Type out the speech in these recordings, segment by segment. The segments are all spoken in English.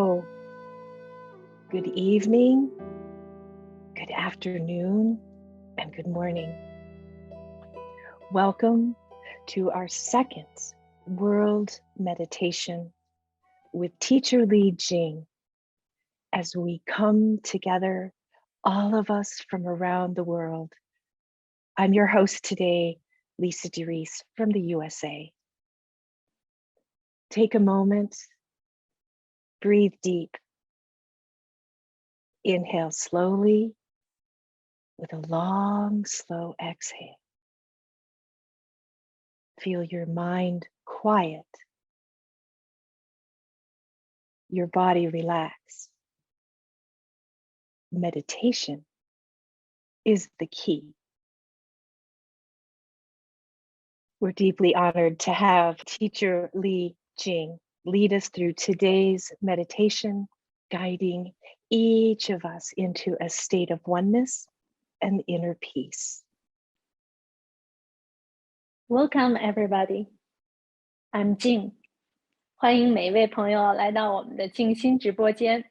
Hello, good evening, good afternoon, and good morning. Welcome to our second World Meditation with Teacher Li Jing as we come together, all of us from around the world. I'm your host today, Lisa DeReese from the USA. Take a moment, breathe deep. Inhale slowly with a long, slow exhale. Feel your mind quiet, your body relax. Meditation is the key. We're deeply honored to have Teacher Li Jing lead us through today's meditation, guiding each of us into a state of oneness and inner peace. Welcome everybody. I'm Jing. 欢迎每一位朋友来到我们的静心直播间。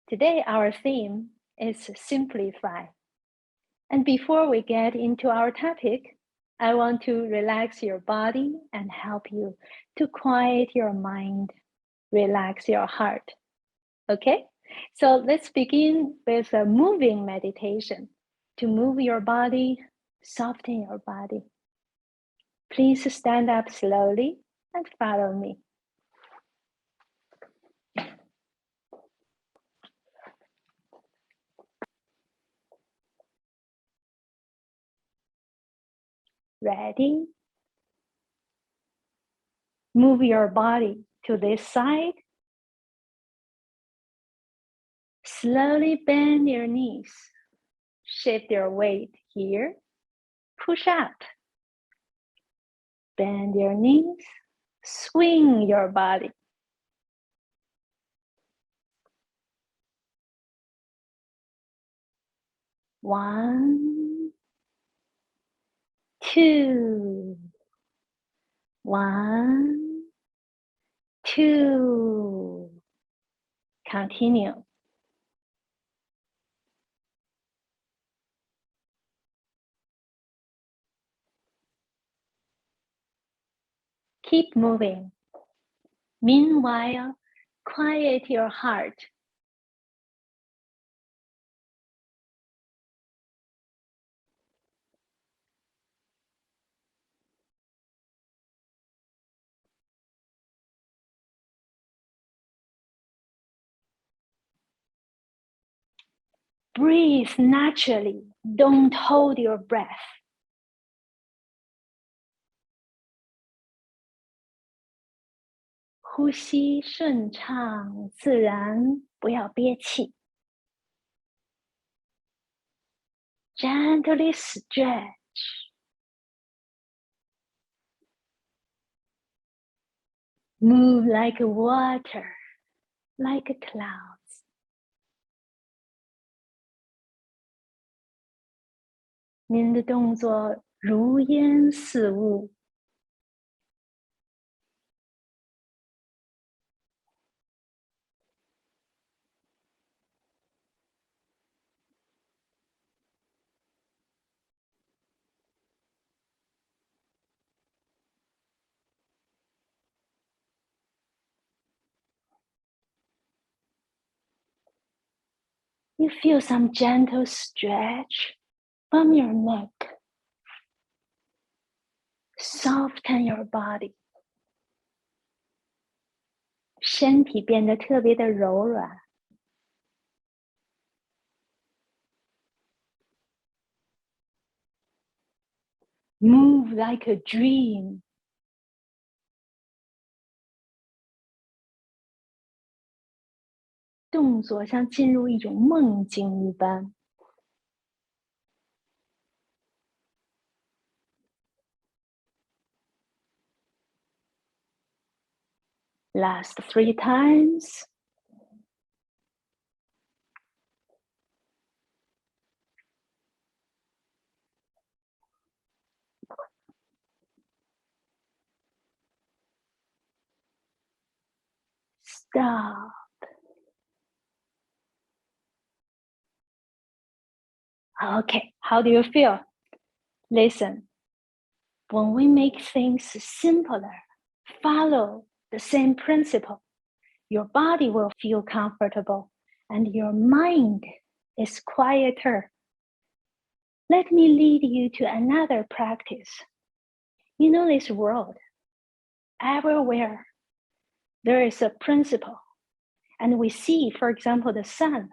Today our theme is Simplify. And before we get into our topic, I want to relax your body and help you to quiet your mind, relax your heart. Okay? So let's begin with a moving meditation. To move your body, soften your body. Please stand up slowly and follow me. Ready? Move your body to this side. Slowly bend your knees. Shift your weight here. Push up. Bend your knees. Swing your body. One, two. One, two. Continue. Keep moving. Meanwhile, quiet your heart. Breathe naturally. Don't hold your breath. "呼吸顺畅自然，不要憋气。Gently stretch. Move like water, like clouds. 您的动作如烟似雾。You feel some gentle stretch from your neck. Soften your body. 身体变得特别的柔软。Move like a dream. 动作像进入一种梦境一般。Last 3 times. Stop. Okay, how do you feel? Listen, when we make things simpler, follow the same principle, your body will feel comfortable and your mind is quieter. Let me lead you to another practice. You know this world, everywhere there is a principle. And we see, for example, the sun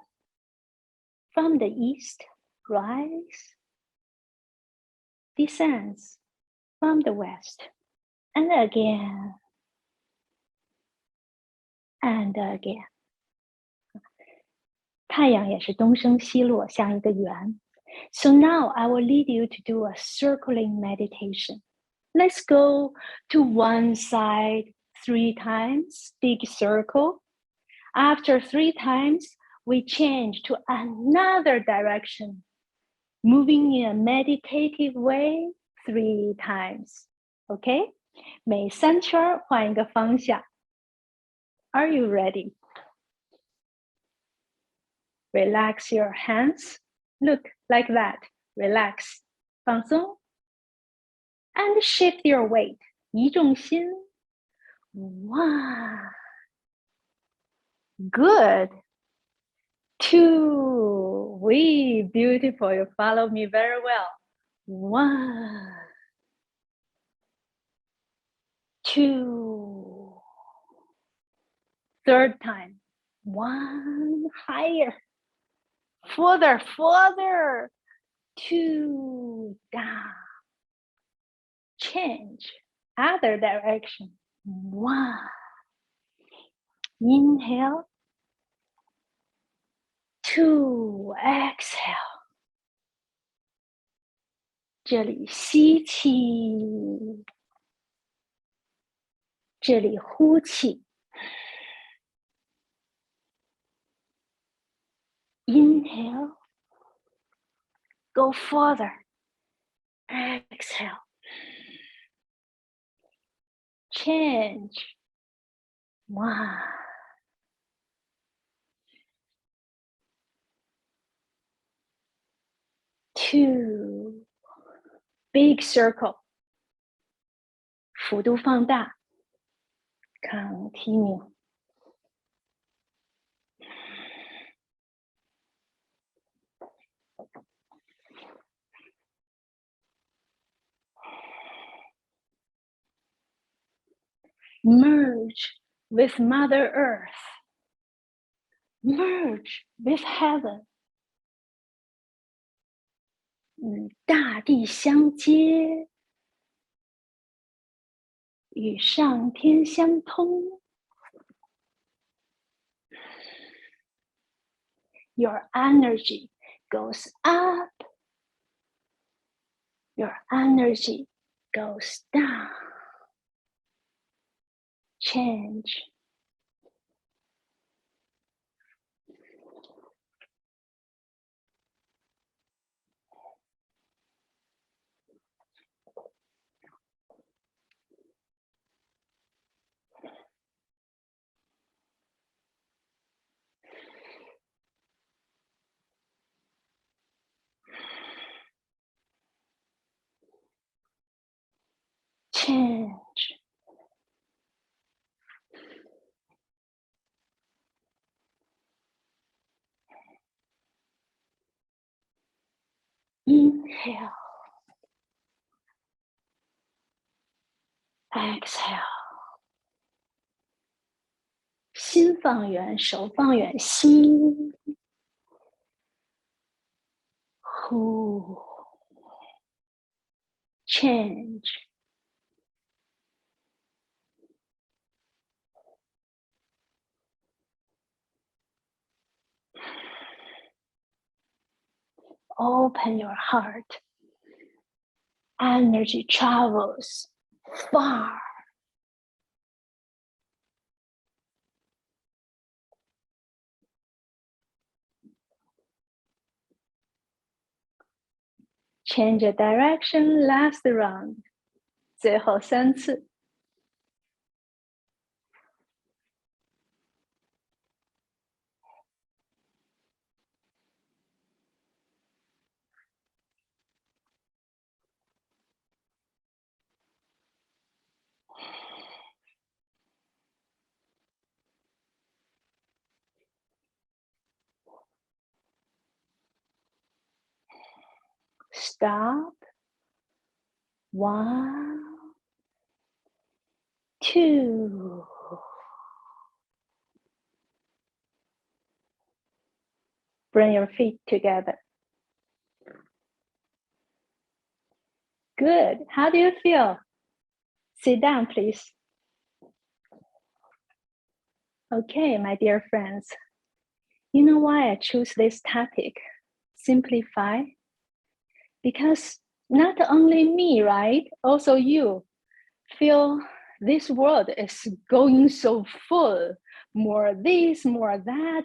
from the east rise, descends from the west, and again, and again. 太阳也是东升西落，像一个圆。So now I will lead you to do a circling meditation. Let's go to one side 3 times, big circle. After 3 times, we change to another direction, moving in a meditative way 3 times. Okay? 每3圈换一个方向。Are you ready? Relax your hands. Look, like that. Relax. 放松。And shift your weight. 移重心。1. Good. 2. Beautiful. You follow me very well. 1. 2. Third time. 1. Higher. Further. 2. Down. Change. Other direction. 1. Inhale. 2. Exhale. 这里吸气，这里呼气。Inhale. Go further. Exhale. Change. 1. 2. Big circle. 幅度放大。Continue. Merge with Mother Earth. Merge with heaven. 与大地相接，与上天相通。Your energy goes up. Your energy goes down. Change. Change. Inhale. Exhale. 心放远，手放远，吸。呼。Change. Open your heart. Energy travels far. Change the direction, last round. 最后3次。stop. 1, 2. Bring your feet together. Good. How do you feel? Sit down, please. Okay, my dear friends. You know why I choose this topic, simplify? Because not only me, right? Also you feel this world is going so full. More this, more that,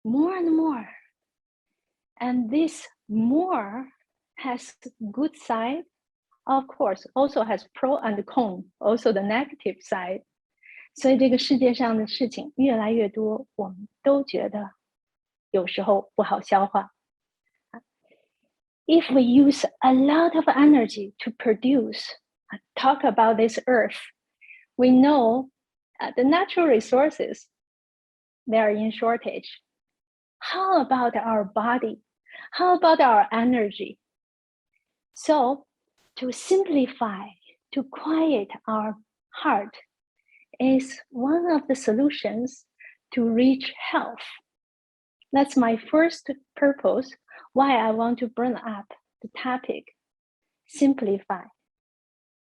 more and more. And this more has good side, of course, also has pro and con, also the negative side. 所以这个世界上的事情越来越多，我们都觉得有时候不好消化。If we use a lot of energy to produce, talk about this earth, we know the natural resources, they are in shortage. How about our body? How about our energy? So, to simplify, to quiet our heart is one of the solutions to reach health. That's my first purpose, why I want to bring up the topic, simplify.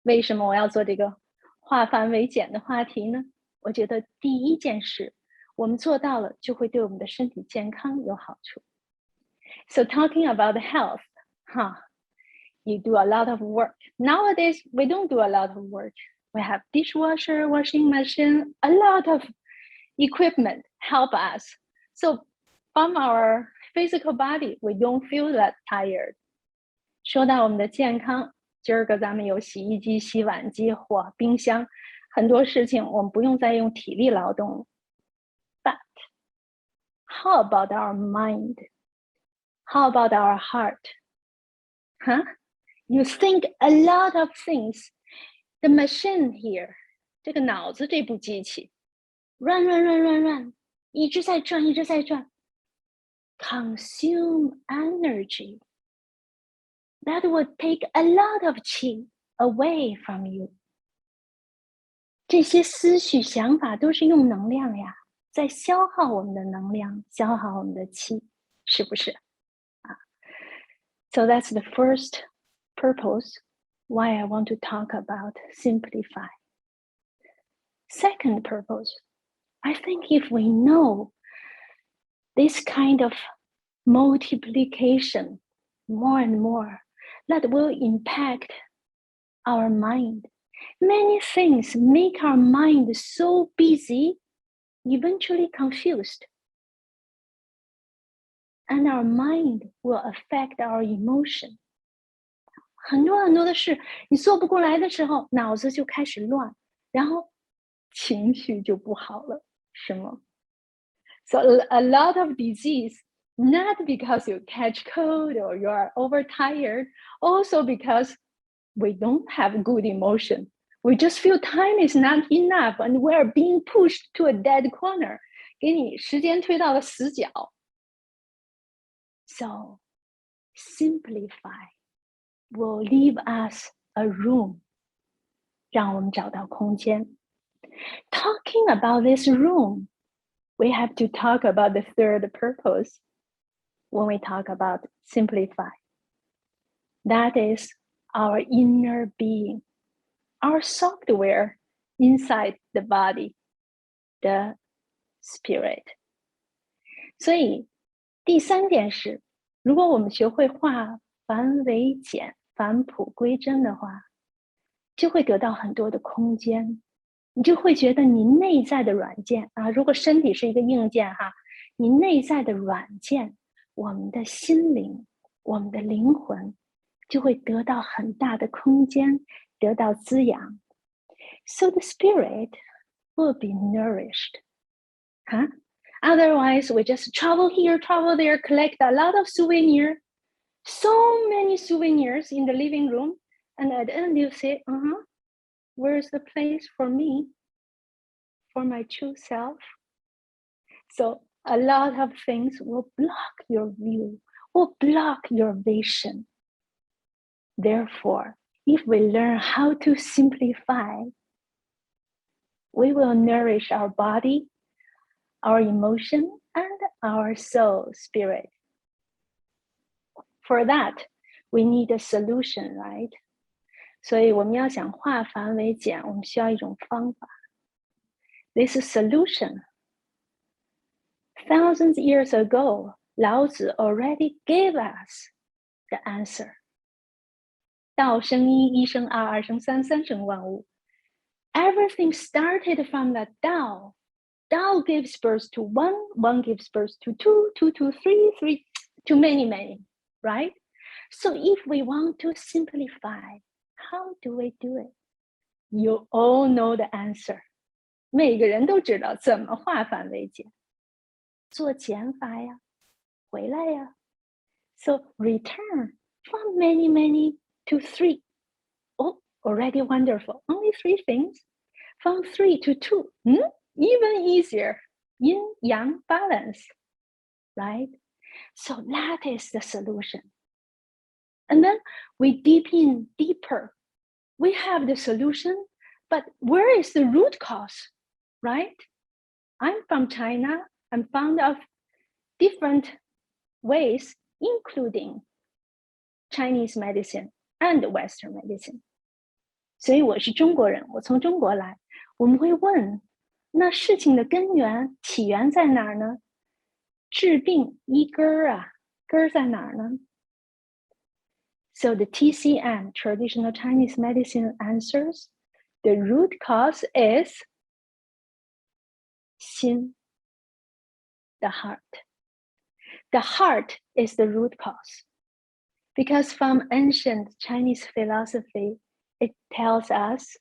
为什么我要做这个化繁为简的话题呢？我觉得第一件事，我们做到了，就会对我们的身体健康有好处。So talking about health, you do a lot of work. Nowadays, we don't do a lot of work. We have dishwasher, washing machine, a lot of equipment help us. So from our physical body, we don't feel that tired. 说到我们的健康，今儿个咱们有洗衣机、洗碗机或冰箱，很多事情我们不用再用体力劳动了。But how about our mind? How about our heart? You think a lot of things. The machine here, 这个脑子这部机器 run, 一直在转 consume energy. That would take a lot of qi away from you. 这些思绪想法都是用能量呀，在消耗我们的能量，消耗我们的气，是不是？So that's the first purpose why I want to talk about simplify. Second purpose, I think if we know this kind of multiplication more and more, that will impact our mind. Many things make our mind so busy, eventually confused. And our mind will affect our emotion. 很多的事，你做不过来的时候，脑子就开始乱，然后情绪就不好了，是吗？ So a lot of disease, not because you catch cold or you are overtired, also because we don't have good emotion. We just feel time is not enough and we are being pushed to a dead corner. 给你时间推到了死角。So simplify will leave us a room. 让我们找到空间。Talking about this room, we have to talk about the third purpose when we talk about simplify. That is our inner being, our software inside the body, the spirit. 所以第三点是，如果我们学会化繁为简、返璞归真的话，就会得到很多的空间。你就会觉得你内在的软件啊，如果身体是一个硬件你内在的软件，我们的心灵，我们的灵魂就会得到很大的空间，得到滋养。So the spirit will be nourished. Otherwise, we just travel here, travel there, collect a lot of souvenirs, so many souvenirs in the living room, and at the end you say, where's the place for me, for my true self? So a lot of things will block your view, will block your vision. Therefore, if we learn how to simplify, we will nourish our body, our emotion, and our soul spirit. For that, we need a solution, right? 所以我们要想化繁为简，我们需要一种方法。This solution, thousands of years ago, Lao Tzu already gave us the answer. 道生一，一生二，二生三，三生万物。Everything started from the Tao. Tao gives birth to one, one gives birth to two, two to three, three to many, many, right? So if we want to simplify, how do we do it? You all know the answer. 每个人都知道怎么化繁为简。做减法呀，回来呀。So return from many, many to three. Oh, already wonderful. Only three things. From 3 to 2. Even easier. Yin-yang balance. Right? So that is the solution. And then we deep in deeper. We have the solution, but where is the root cause? Right? I'm from China. I'm fond of different ways, including Chinese medicine and Western medicine. 所以我是中国人，我从中国来。我们会问，那事情的根源起源在哪儿呢？治病一根儿啊，根儿在哪儿呢？ So the TCM, traditional Chinese medicine, answers the root cause is 心 the heart. The heart is the root cause. Because from ancient Chinese philosophy, it tells us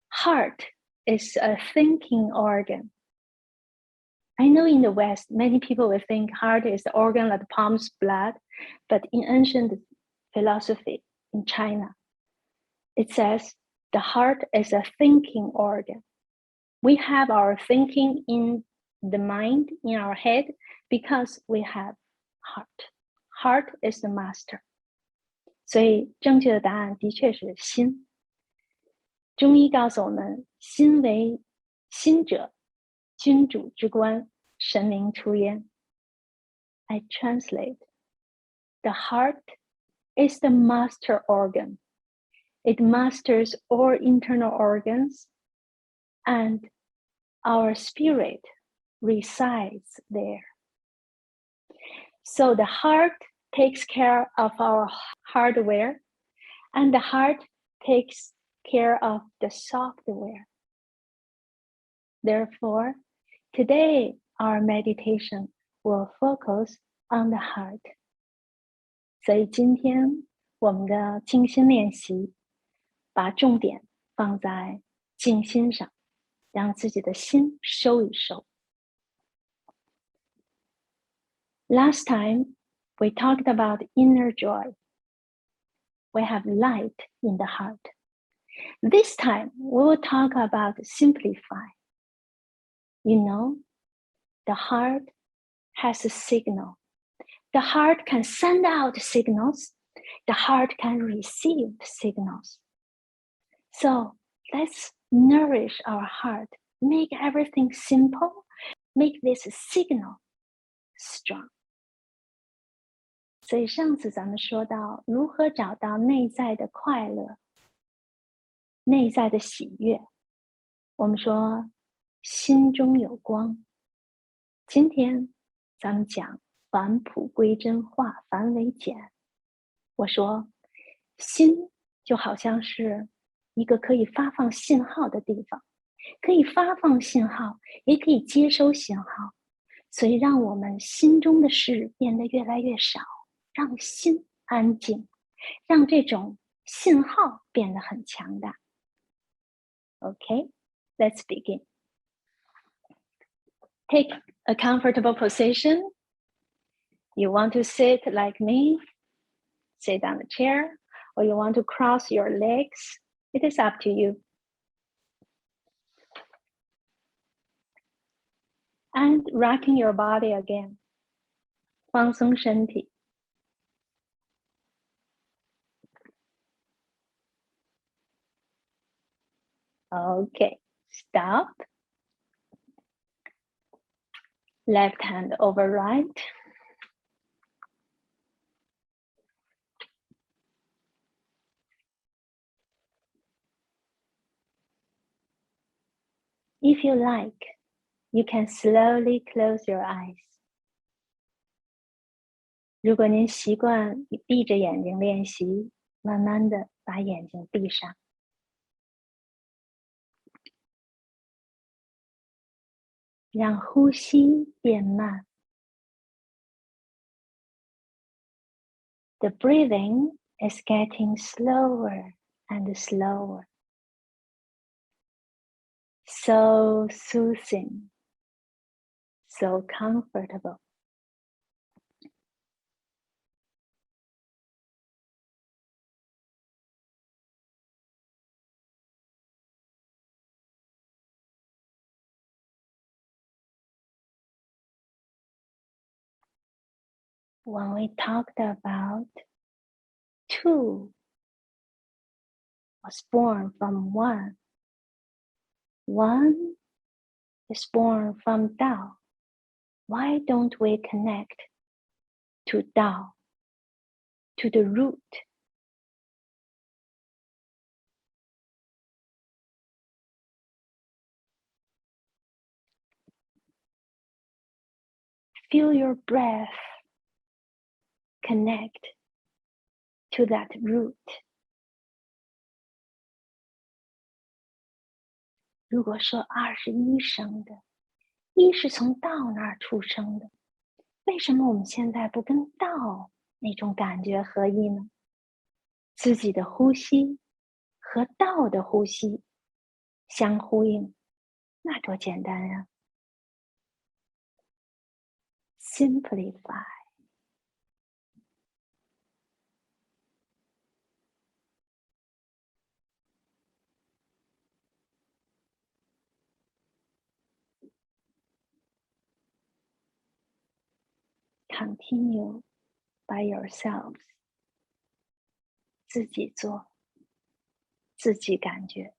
heart is a thinking organ. I know in the West, many people will think heart is the organ that pumps blood, but in ancient philosophy in China, it says the heart is a thinking organ. We have our thinking in the mind, in our head, because we have heart. Heart is the master. 所以正确的答案的确是心。中医告诉我们，心为心者，君主之官，神明出焉。I translate. The heart is the master organ. It masters all internal organs, and our spirit resides there. So the heart takes care of our hardware, and the heart takes care of the software. Therefore, today our meditation will focus on the heart. 所以今天我们的静心练习，把重点放在静心上，让自己的心收一收。Last time, we talked about inner joy. We have light in the heart. This time, we will talk about simplify. You know, the heart has a signal. The heart can send out signals. The heart can receive signals. So let's nourish our heart. Make everything simple. Make this signal strong. 所以上次咱们说到如何找到内在的快乐，内在的喜悦。我们说心中有光。今天咱们讲返璞归真，化繁为简。我说心就好像是一个可以发放信号的地方，可以发放信号，也可以接收信号，所以让我们心中的事变得越来越少，让心安静，让这种信号变得很强大。Okay, let's begin. Take a comfortable position. You want to sit like me, sit on the chair, or you want to cross your legs. It is up to you. And rocking your body again. 放松身体。Okay, stop. Left hand over right. If you like, you can slowly close your eyes. 如果您习惯闭着眼睛练习，慢慢的把眼睛闭上。让呼吸变慢。The breathing is getting slower and slower. So soothing, so comfortable. When we talked about two was born from one, one is born from Tao. Why don't we connect to Tao, to the root? Feel your breath connect to that root. 如果说21生的，一是从道那儿出生的，为什么我们现在不跟道那种感觉合一呢？自己的呼吸和道的呼吸相呼应，那多简单呀！Simplify。Continue by yourselves. 自己做，自己感觉。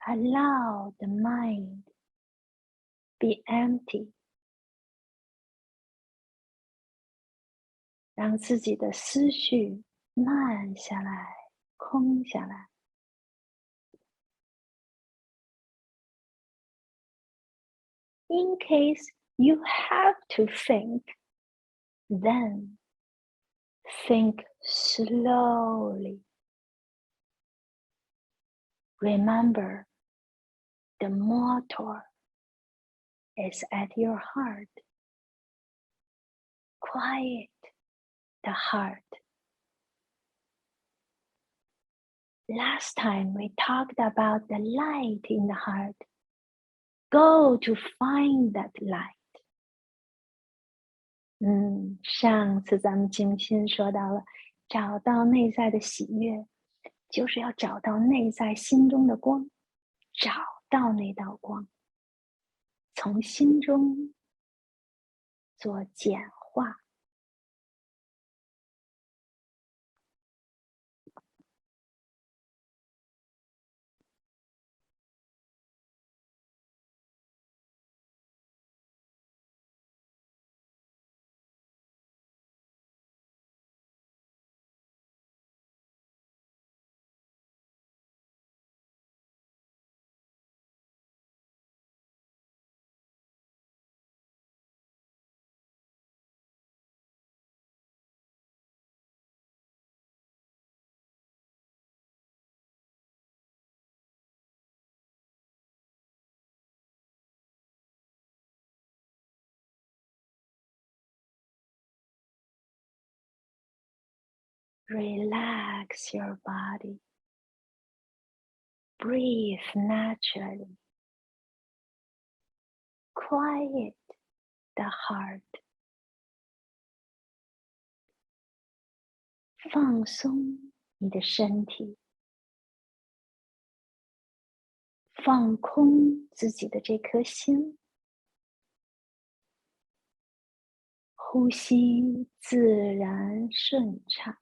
Allow the mind be empty. 让自己的思绪慢下来，空下来。in case you have to think, then think slowly. Remember, the motor is at your heart. Quiet the heart. Last time we talked about the light in the heart. Go to find that light. 上次咱们静心说到了，找到内在的喜悦，就是要找到内在心中的光，找到那道光，从心中做简化。Relax your body. Breathe naturally. Quiet the heart. 放松你的身体，放空自己的这颗心，呼吸自然顺畅。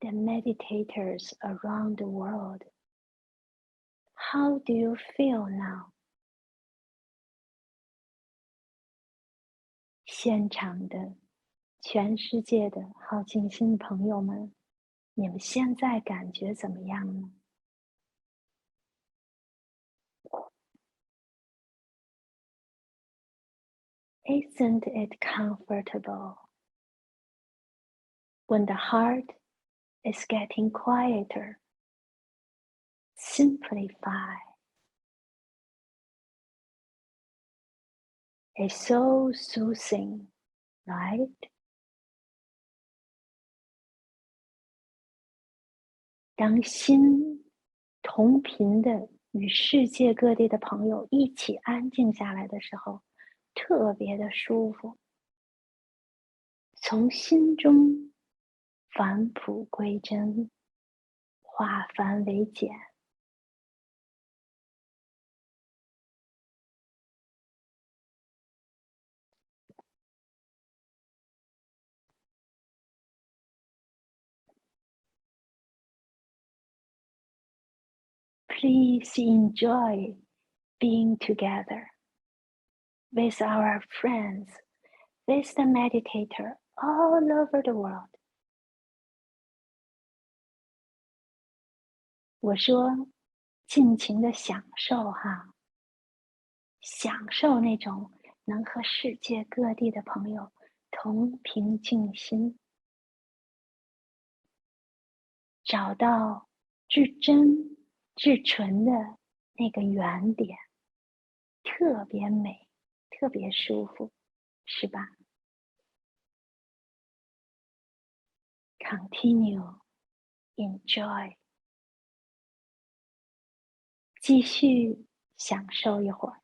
the meditators around the world. How do you feel now? 现场的全世界的好静心朋友们，你们现在感觉怎么样呢？ Isn't it comfortable when the heart is getting quieter? Simplify. It's so soothing, right? 当心同频的与世界各地的朋友一起安静下来的时候，特别的舒服。从心中返璞归真，化繁为简。Please enjoy being together with our friends, with the meditator all over the world. 我说，尽情的享受哈，享受那种能和世界各地的朋友同频静心，找到至真至纯的那个原点，特别美，特别舒服，是吧？ Continue, enjoy. 继续享受一会儿。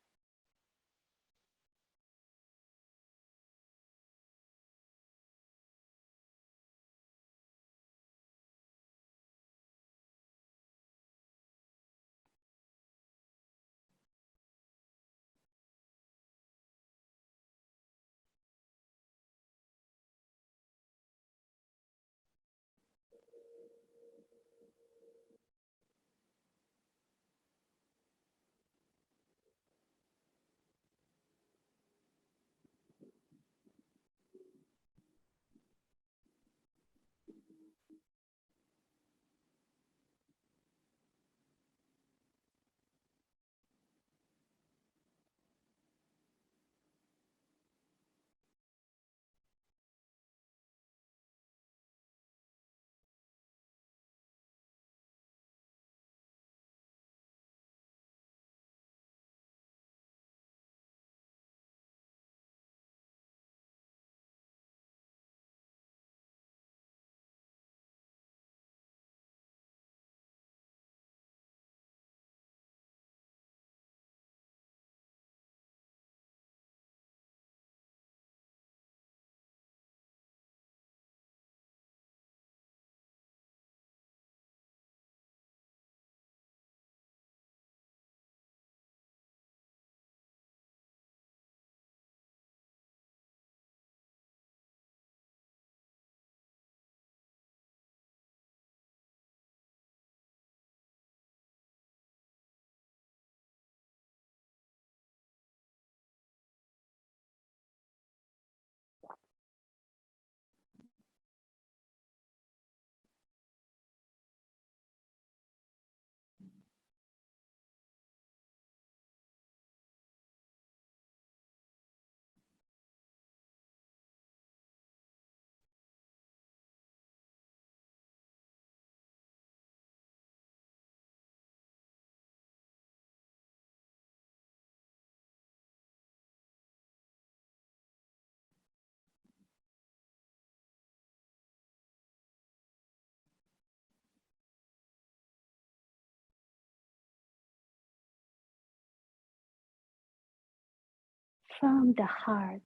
From the heart,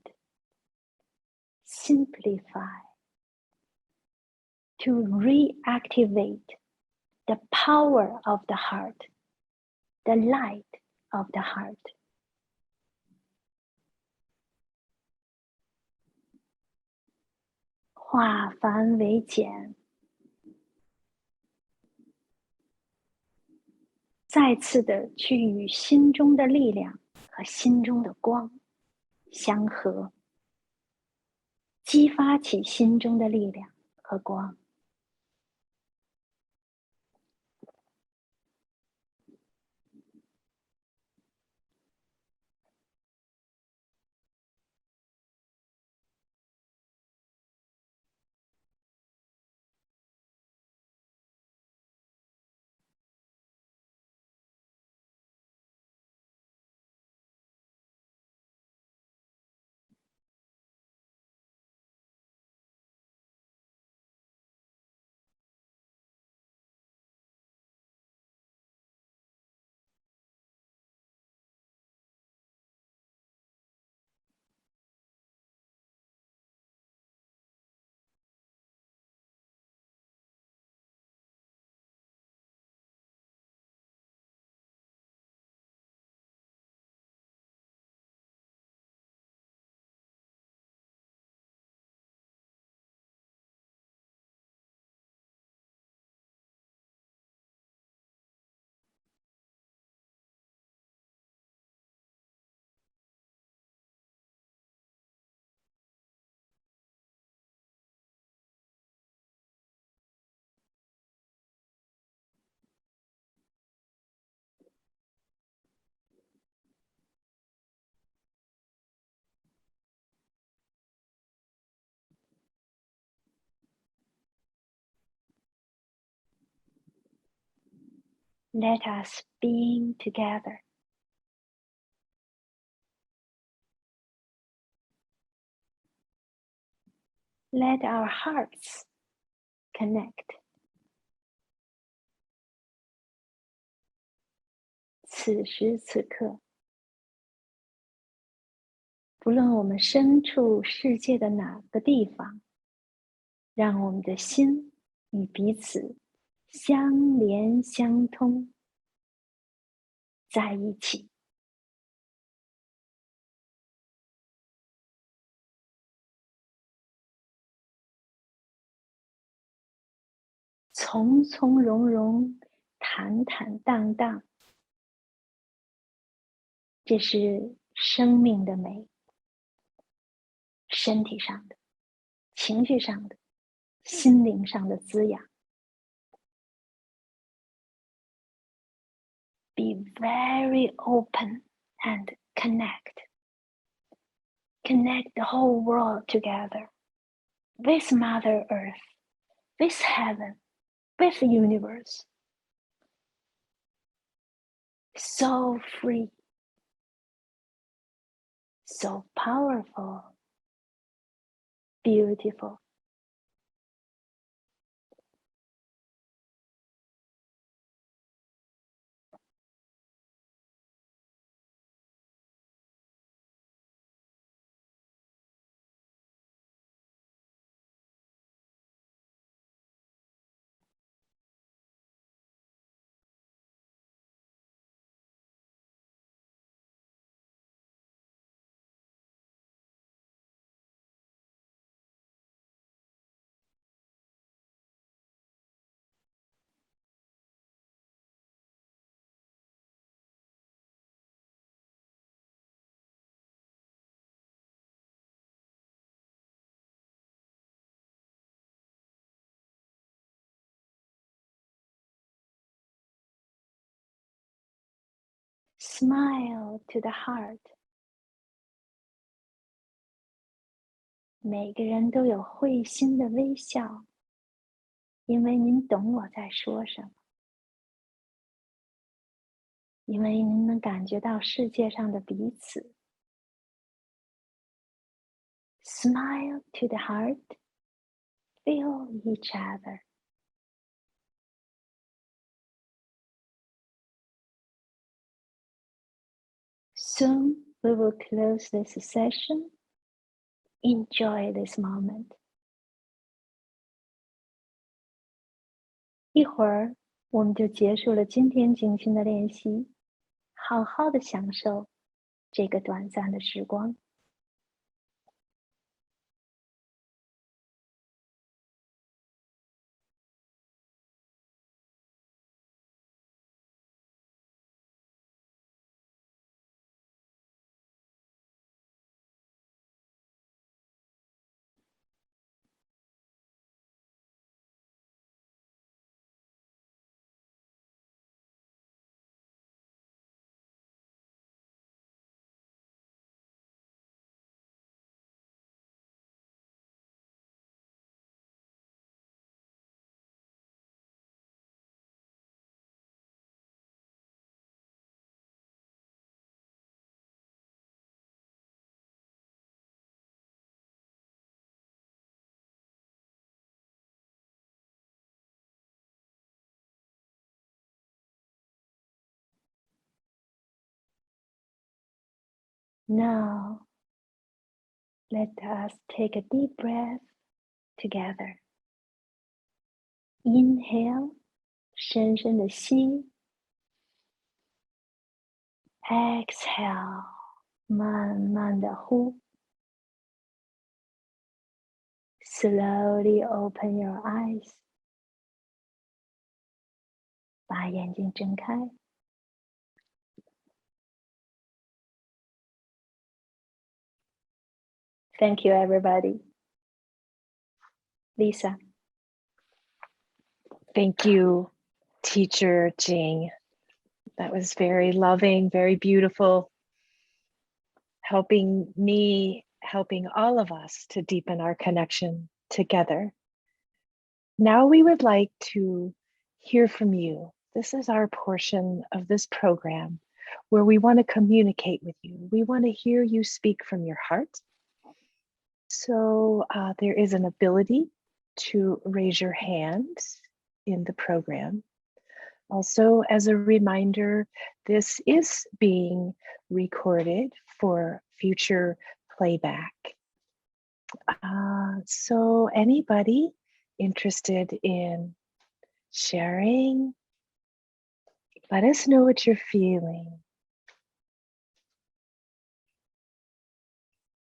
simplify to reactivate the power of the heart, the light of the heart. 化繁为简再次的去与心中的力量和心中的光相合，激发起心中的力量和光。Let us being together. Let our hearts connect. 此时此刻，不论我们身处世界的哪个地方，让我们的心与彼此相连相通，在一起。从从容容，坦坦荡荡，这是生命的美，身体上的、情绪上的、心灵上的滋养。Be very open and connect. Connect the whole world together with Mother Earth, with heaven, with the universe. So free, so powerful, beautiful. Smile to the heart. 每个人都有会心的微笑，因为您懂我在说什么，因为您能感觉到世界上的彼此。Smile to the heart. Feel each other. Soon we will close this session. Enjoy this moment. 一会儿我们就结束了今天静心的练习，好好的享受这个短暂的时光。Now, let us take a deep breath together. Inhale, 深深的吸。Exhale, 慢慢的呼。Slowly open your eyes. 把眼睛睁开。Thank you, everybody. Lisa. Thank you, Teacher Jing. That was very loving, very beautiful, helping me, helping all of us to deepen our connection together. Now we would like to hear from you. This is our portion of this program where we want to communicate with you. We want to hear you speak from your heart. So there is an ability to raise your hand in the program. Also, as a reminder, this is being recorded for future playback. So anybody interested in sharing, let us know what you're feeling.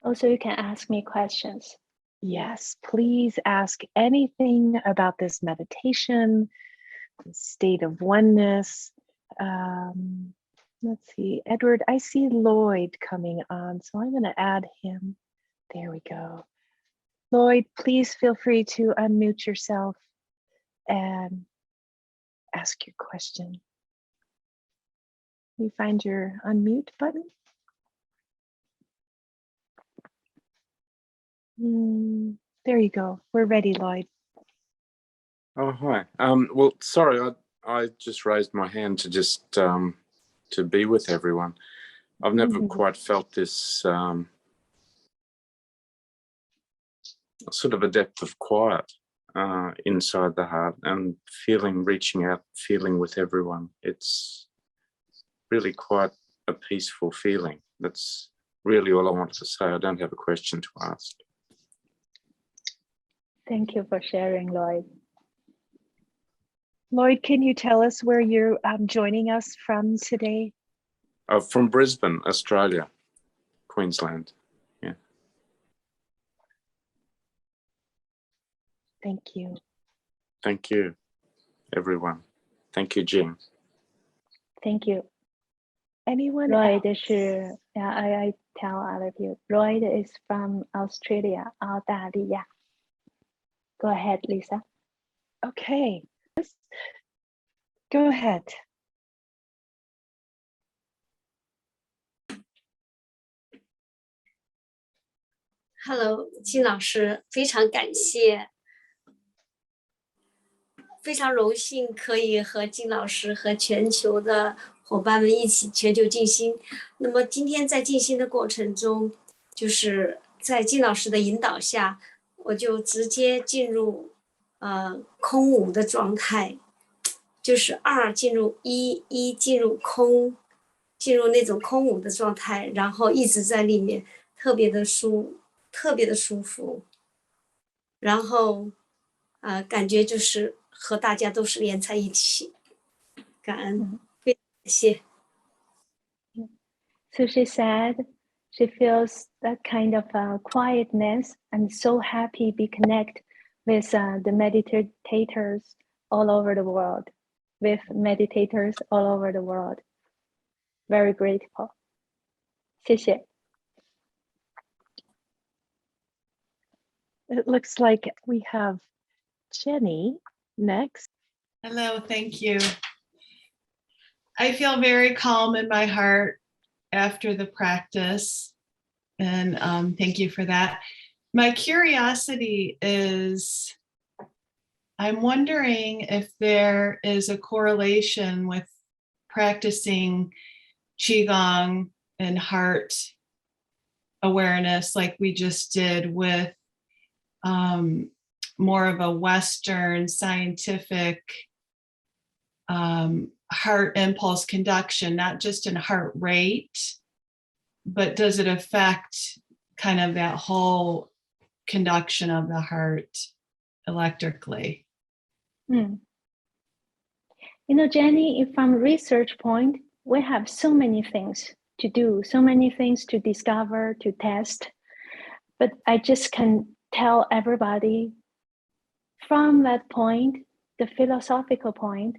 Also, you can ask me questions. Yes, please ask anything about this meditation, the state of oneness. Let's see, Edward, I see Lloyd coming on, so I'm going to add him. There we go. Lloyd, please feel free to unmute yourself and ask your question. You find your unmute button? There you go. We're ready, Lloyd. Oh, hi. Well, sorry, I just raised my hand to just to be with everyone. I've never quite felt this sort of a depth of quiet inside the heart and feeling, reaching out, feeling with everyone. It's really quite a peaceful feeling. That's really all I wanted to say. I don't have a question to ask. Thank you for sharing, Lloyd. Lloyd, can you tell us where you're joining us from today? From Brisbane, Australia, Queensland. Yeah. Thank you. Thank you, everyone. Thank you, Jing. Thank you. Anyone Lloyd else? I tell other people. Lloyd is from Australia, 澳大利亚. Go ahead, Lisa. Okay. Go ahead. Hello, 金老师，非常感谢，非常荣幸可以和金老师和全球的伙伴们一起全球静心。那么今天在静心的过程中，就是在金老师的引导下，我就直接进入空无的状态，就是2进入1进入空，进入那种空无的状态，然后一直在里面特别的舒服，然后感觉就是和大家都是连在一起，感恩，非常感谢。So she said she feels that kind of quietness and so happy to be connected with the meditators all over the world, Very grateful. 谢谢。It looks like we have Jenny next. Hello, thank you. I feel very calm in my heart after the practice, and thank you for that. My curiosity is, I'm wondering if there is a correlation with practicing Qigong and heart awareness like we just did with more of a Western scientific heart impulse conduction, not just in heart rate, but does it affect kind of that whole conduction of the heart electrically? You know, Jenny, from research point, we have so many things to do, so many things to discover, to test. But I just can tell everybody from that point, the philosophical point,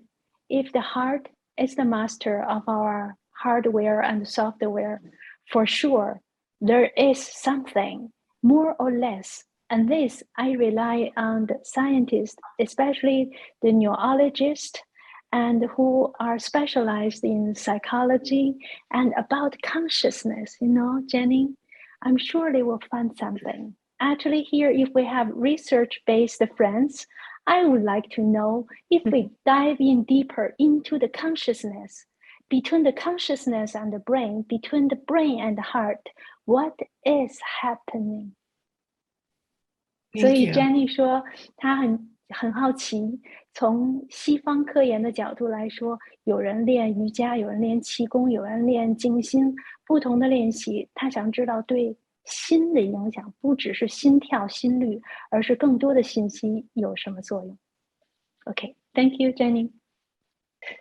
if the heart is the master of our hardware and software, for sure, there is something more or less. And this, I rely on the scientists, especially the neurologists, and who are specialized in psychology and about consciousness, you know, Jenny, I'm sure they will find something. Actually here, if we have research-based friends, I would like to know if we dive in deeper into the consciousness, between the consciousness and the brain, between the brain and the heart, what is happening? 所以 Jenny 说她很好奇，从西方科研的角度来说，有人练瑜伽，有人练气功，有人练静心，不同的练习，她想知道对心的影响，不只是心跳心率，而是更多的信息有什么作用。 Okay, thank you, Jenny.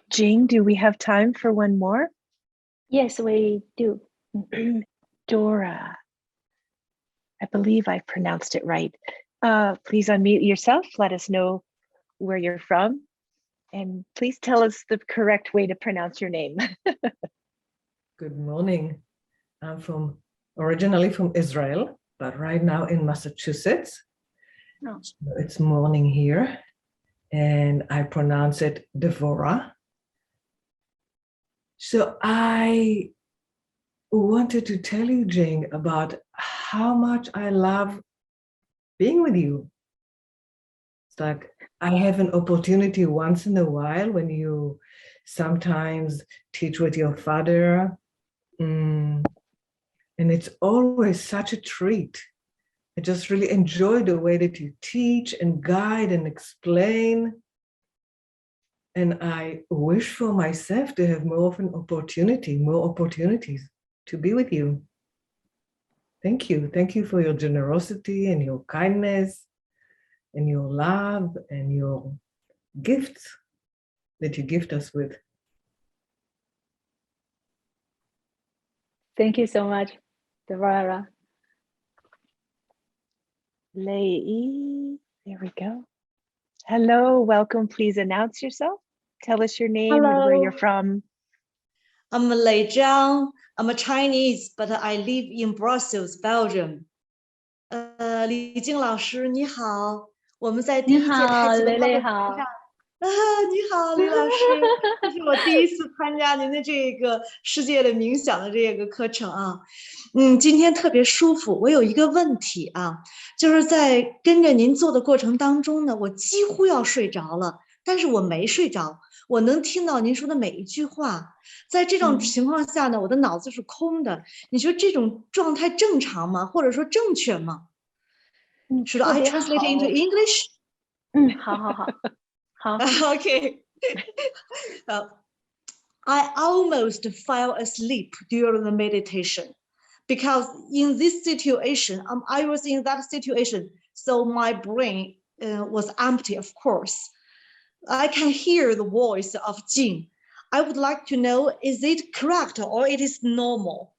Jing, do we have time for one more? Yes, we do. Dora, I believe I pronounced it right. Please unmute yourself. Let us know where you're from. And please tell us the correct way to pronounce your name. Good morning. I'm originally from Israel, but right now in Massachusetts. Oh. So it's morning here, and I pronounce it Devora. So I wanted to tell you, Jing, about how much I love being with you. It's like I have an opportunity once in a while when you sometimes teach with your father, and it's always such a treat. I just really enjoy the way that you teach and guide and explain. And I wish for myself to have more opportunities to be with you. Thank you. Thank you for your generosity and your kindness and your love and your gifts that you gift us with. Thank you so much, Devora. Lei, there we go. Hello, welcome. Please announce yourself. Tell us your name and where you're from. I'm Li Jing. I'm a Chinese, but I live in Brussels, Belgium. 李靖老师你好，我们在第一届太极文化的课上。你好，李老师，这是我第一次参加您的这个世界的冥想的这个课程啊。今天特别舒服。我有一个问题啊，就是在跟着您做的过程当中呢，我几乎要睡着了，但是我没睡着，我能听到您说的每一句话。在这种情况下呢，我的脑子是空的。你说这种状态正常吗？或者说正确吗？Should I translate into English? 好。Okay. I almost fell asleep during the meditation because in this situation, I was in that situation, so my brain was empty, of course. I can hear the voice of Jing. I would like to know, is it correct or it is normal?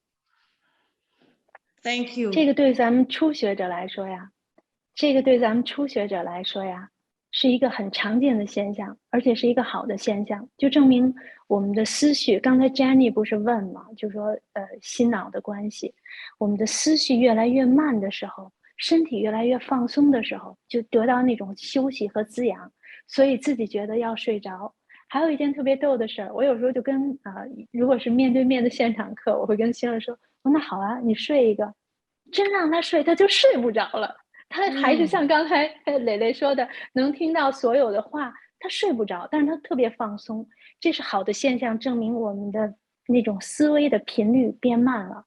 Thank you. 这个对咱们初学者来说呀，是一个很常见的现象，而且是一个好的现象，就证明我们的思绪，刚才 Jenny 不是问嘛，就说心脑的关系，我们的思绪越来越慢的时候，身体越来越放松的时候，就得到那种休息和滋养，所以自己觉得要睡着。还有一件特别逗的事儿，我有时候就跟如果是面对面的现场课，我会跟新人说，那好啊，你睡一个，真让他睡，他就睡不着了。他还是像刚才蕾蕾说的，能听到所有的话，他睡不着，但是他特别放松，这是好的现象，证明我们的那种思维的频率变慢了。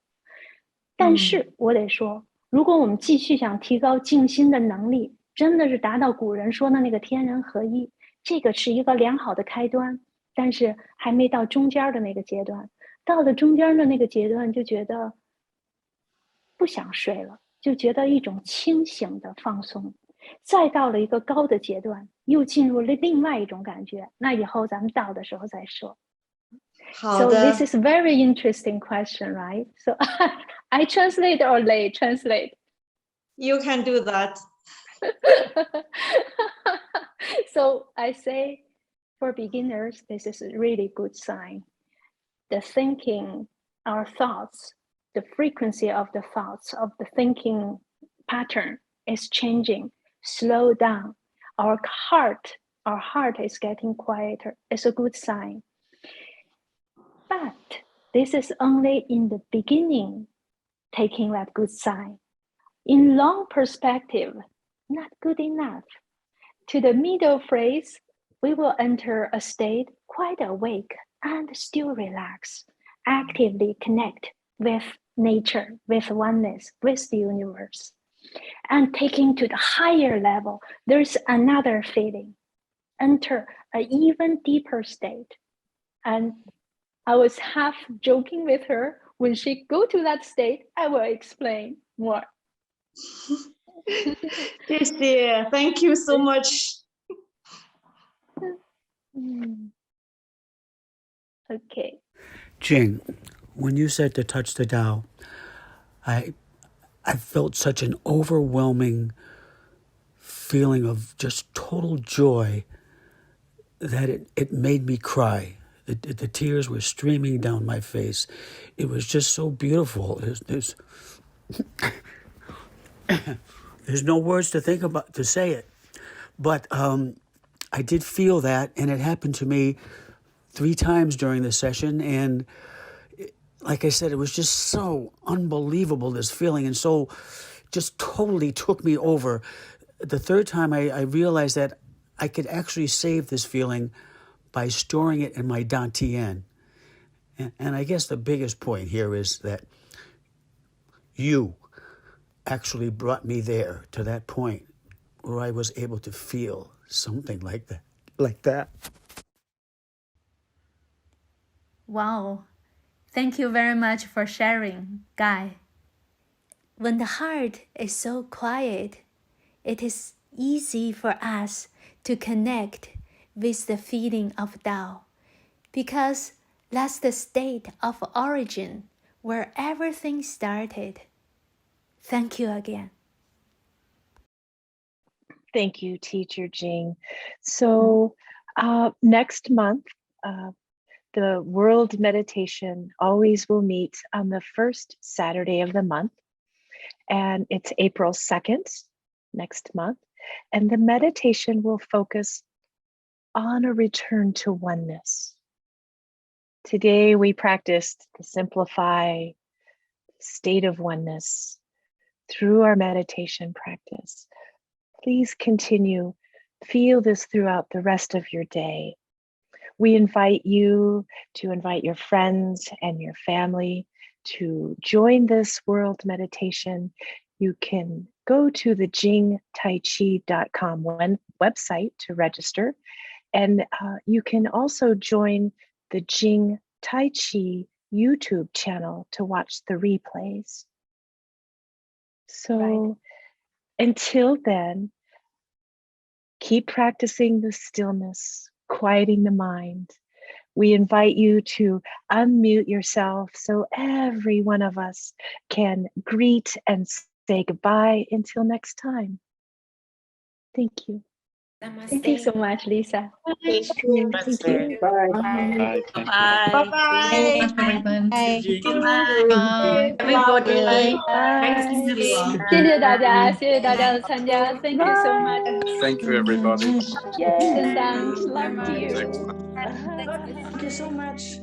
但是我得说，如果我们继续想提高静心的能力，真的是达到古人说的那个天人合一，这个是一个良好的开端，但是还没到中间的那个阶段。到了中间的那个阶段，就觉得不想睡了，就觉得一种清醒的放松。再到了一个高的阶段，又进入了另外一种感觉。那以后咱们到的时候再说。好的。 So this is a very interesting question, right? So I translate or Lei translate? You can do that. So I say, for beginners, this is a really good sign. The thinking, our thoughts, the frequency of the thoughts, of the thinking pattern is changing. Slow down. Our heart is getting quieter. It's a good sign. But this is only in the beginning, taking that good sign. In long perspective, not good enough. To the middle phrase, we will enter a state quite awake and still relax, actively connect with nature, with oneness, with the universe. And taking to the higher level, there's another feeling. Enter an even deeper state. And I was half joking with her. When she go to that state, I will explain more. 谢谢 Thank you so much. Okay. Jing, when you said to touch the Tao, I felt such an overwhelming feeling of just total joy that it made me cry. The tears were streaming down my face. It was just so beautiful. There's no words to say it. But I did feel that, and it happened to me 3 times during the session. And like I said, it was just so unbelievable, this feeling, and so just totally took me over. The 3rd time I realized that I could actually save this feeling by storing it in my dantian. And I guess the biggest point here is that you actually brought me there to that point where I was able to feel something like that. Wow. Thank you very much for sharing, Guy. When the heart is so quiet, it is easy for us to connect with the feeling of Tao, because that's the state of origin where everything started. Thank you again. Thank you, Teacher Jing. So next month, the World Meditation always will meet on the 1st Saturday of the month. And it's April 2nd, next month. And the meditation will focus on a return to oneness. Today we practiced the Simplify state of oneness through our meditation practice. Please continue, feel this throughout the rest of your day. We invite you to invite your friends and your family to join this world meditation. You can go to the jingtaichi.com website to register. And you can also join the Jing Taichi YouTube channel to watch the replays. So until then, keep practicing the stillness, quieting the mind. We invite you to unmute yourself so every one of us can greet and say goodbye until next time. Thank you. Thank you so much, Lisa. Thank you. Thank you. Bye. Bye. Bye. Everybody. Bye. 谢谢大家，谢谢大家的参加。Thank you so much. Thank you, everybody. Vielen Dank. Love to you. Thank you so much.